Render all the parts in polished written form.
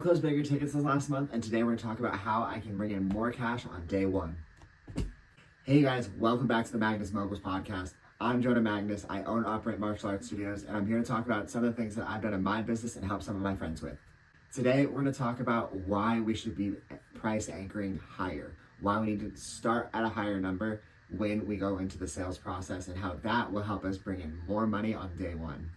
closed bigger tickets this last month, and today we're going to talk about how I can bring in more cash on day one. Hey guys, welcome back to the Magness Mogul Podcast. I'm Jonah Magness. I own and operate martial arts studios, and I'm here to talk about some of the things that I've done in my business and help some of my friends with. Today, we're going to talk about why we should be price anchoring higher, why we need to start at a higher number when we go into the sales process, and how that will help us bring in more money on day one.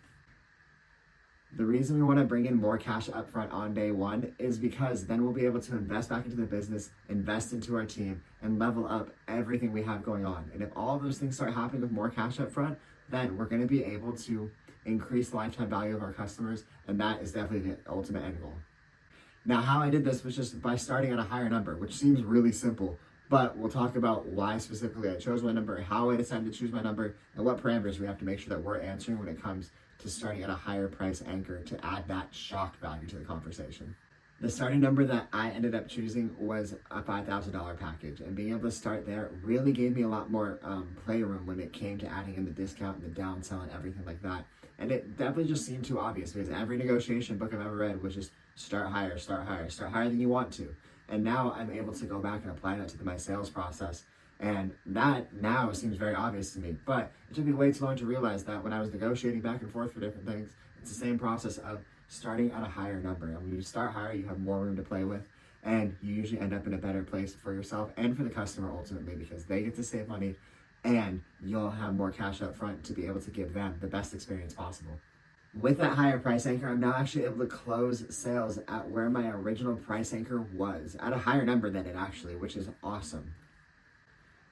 The reason we want to bring in more cash upfront on day one is because then we'll be able to invest back into the business, invest into our team, and level up everything we have going on. And if all of those things start happening with more cash upfront, then we're going to be able to increase the lifetime value of our customers, and that is definitely the ultimate end goal. Now, how I did this was just by starting at a higher number, which seems really simple, but we'll talk about why specifically I chose my number, how I decided to choose my number, and what parameters we have to make sure that we're answering when it comes to starting at a higher price anchor to add that shock value to the conversation. The starting number that I ended up choosing was a $5,000 package, and being able to start there really gave me a lot more playroom when it came to adding in the discount and the downsell and everything like that. And it definitely just seemed too obvious because every negotiation book I've ever read was just start higher than you want to. And now I'm able to go back and apply that to my sales process. And that now seems very obvious to me, but it took me way too long to realize that when I was negotiating back and forth for different things, it's the same process of starting at a higher number. And when you start higher, you have more room to play with, and you usually end up in a better place for yourself and for the customer ultimately, because they get to save money and you'll have more cash up front to be able to give them the best experience possible. With that higher price anchor, I'm now actually able to close sales at where my original price anchor was, at a higher number than it actually, which is awesome.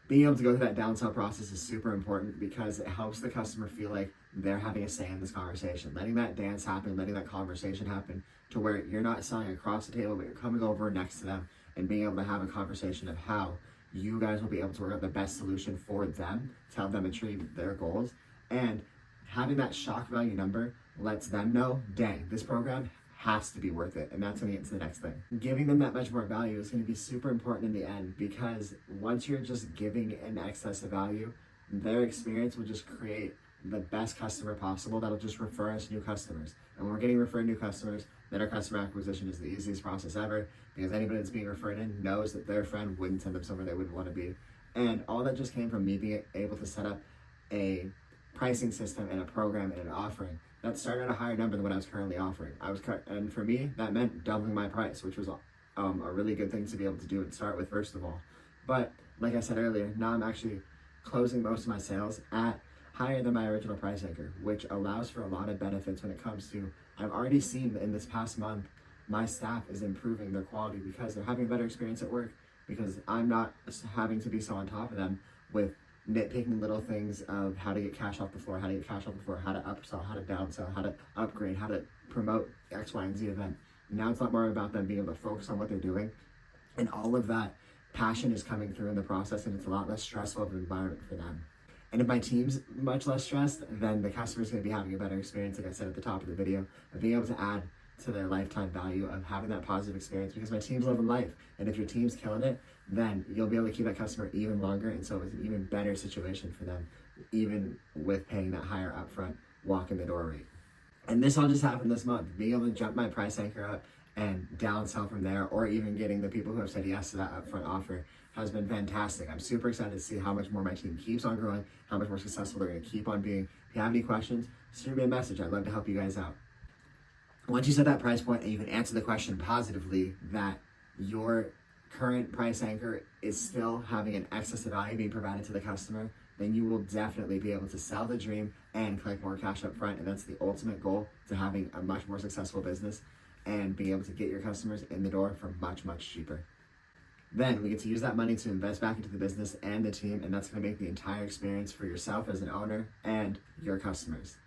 Being able to go through that downsell process is super important because it helps the customer feel like they're having a say in this conversation. Letting that dance happen, letting that conversation happen to where you're not selling across the table, but you're coming over next to them and being able to have a conversation of how you guys will be able to work out the best solution for them to help them achieve their goals. And having that shock value number lets them know, dang, this program has to be worth it, and that's when we get to the next thing. Giving them that much more value is going to be super important in the end, because once you're just giving in excess of value, their experience will just create the best customer possible that'll just refer us new customers. And when we're getting referred new customers, then our customer acquisition is the easiest process ever, because anybody that's being referred in knows that their friend wouldn't send them somewhere they wouldn't want to be. And all that just came from me being able to set up a pricing system and a program and an offering that started at a higher number than what I was currently offering. And for me, that meant doubling my price, which was a really good thing to be able to do and start with first of all. But like I said earlier, now I'm actually closing most of my sales at higher than my original price anchor, which allows for a lot of benefits when it comes to, I've already seen that in this past month, my staff is improving their quality because they're having a better experience at work, because I'm not having to be so on top of them with nitpicking little things of how to get cash off the floor, how to upsell, how to downsell, how to upgrade, how to promote X, Y, and Z event. Now it's a lot more about them being able to focus on what they're doing, and all of that passion is coming through in the process, and it's a lot less stressful of an environment for them. And if my team's much less stressed, then the customer's going to be having a better experience, like I said at the top of the video, of being able to add to their lifetime value of having that positive experience, because my team's living life. And if your team's killing it, then you'll be able to keep that customer even longer. And so it's an even better situation for them, even with paying that higher upfront walk in the door rate. And this all just happened this month. Being able to jump my price anchor up and downsell from there, or even getting the people who have said yes to that upfront offer, has been fantastic. I'm super excited to see how much more my team keeps on growing, how much more successful they're going to keep on being. If you have any questions, send me a message. I'd love to help you guys out. Once you set that price point and you can answer the question positively that your current price anchor is still having an excess of value being provided to the customer, then you will definitely be able to sell the dream and collect more cash up front. And that's the ultimate goal to having a much more successful business and being able to get your customers in the door for much, much cheaper. Then we get to use that money to invest back into the business and the team, and that's going to make the entire experience for yourself as an owner and your customers.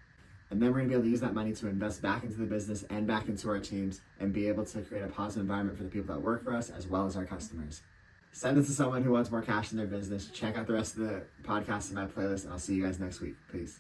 And then we're going to be able to use that money to invest back into the business and back into our teams and be able to create a positive environment for the people that work for us as well as our customers. Send it to someone who wants more cash in their business. Check out the rest of the podcast in my playlist, and I'll see you guys next week. Peace.